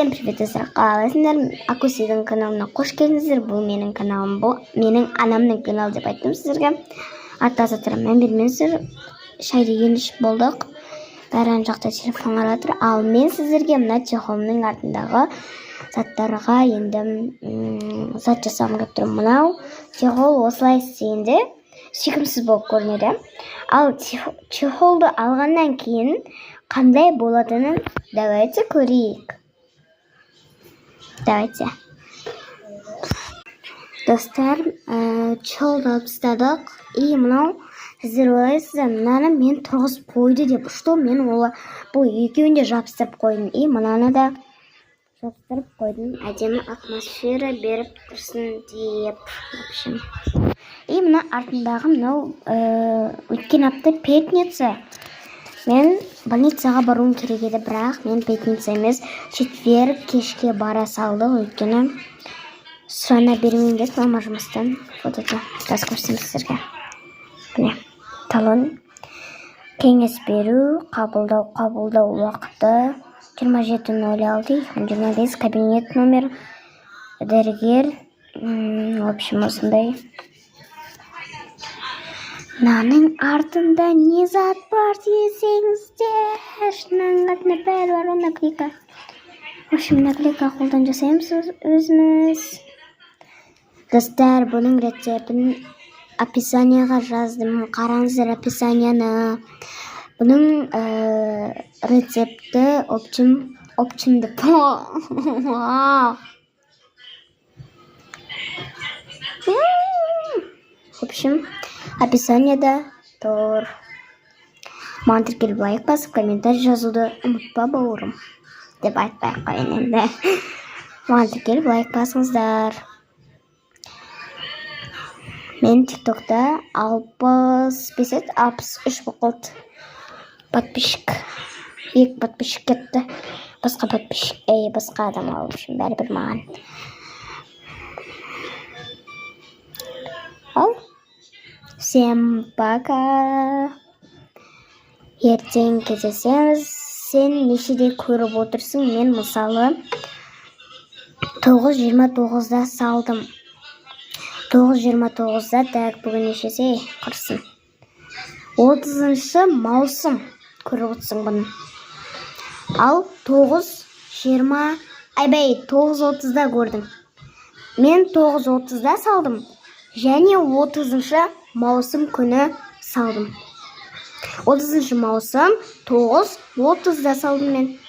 Всем привет, қалайсыңдар? Акусидің каналына қош келдіңіздер. Бұл менің каналым, бұл менің анамның каналы деп айттым сіздерге. Аттасы мән бермеңіздер. Шайды енді ішіп болдық. Бәрі ана жақта телефон қарап тұр. Ал мен сіздерге мына чехолымның артындағы заттарға енді зат жасағым келіп тұр. Мынау чехол осылай істегенде сүйкімсіз болып көрінеді. Ал чехолды алғаннан кейін қандай болатынын давайте көрейік. Давайте. Достар, чехолды алып тастадық. И мынау сіздер ойлайсыздар, мынаны мен тұрғызып қойды деп. Что мен бұл екеуін де жабыстырып қойдым. И мынаны да жабыстырып қойдым. Әдемі атмосфера беріп тұрсын деп. И мына артындағы мынау өткен апта пятница. Мен больницаға баруым керек еді, бірақ мен пятница емес, четверг кешке бара салдық, өйткені сұрана бермейін деп мама жұмыстан. Вот это, тас көрсем сіздерге. Міне, талон. Кеңес беру, қабылдау уақыты 27:06, 25, кабинет номер, дәрігер, в общем, осындай. Мынаның артында не зат бар десеңіздер. Мынаның артында бәрі бар, наклейка. В общем, наклейка қолдан жасаймыз өзіміз. Достар, бұның рецептін описанияға жаздым. Қараңыздар описанияны. Бұның рецепті опчимді. В общем, описанияда тұр. Маған тіркеліп лайк басып, комментарий жазуды ұмытпа бауырым. Деп айтпай қойын енді. Маған тіркеліп лайк басыңыздар. Мен тиктокта 63 бұқылды. Подписчик. 2 подписчик кетті. Басқа подписчик, басқа адам алып үшін бәрі бір маған. Ал? Всем пока. Ертең кездесеміз. Сен нешеде көріп отырсың? Мен мысалы 9:29-да салдым. 9:29-да так бүгін нешесе құрсын. 30 маусым көріп отырсың бұны. Ал 9:30-да көрдім. Мен 9:30-да салдым. Және 30 маусым күні салдым. 30 маусым 9:30-да салдым мен.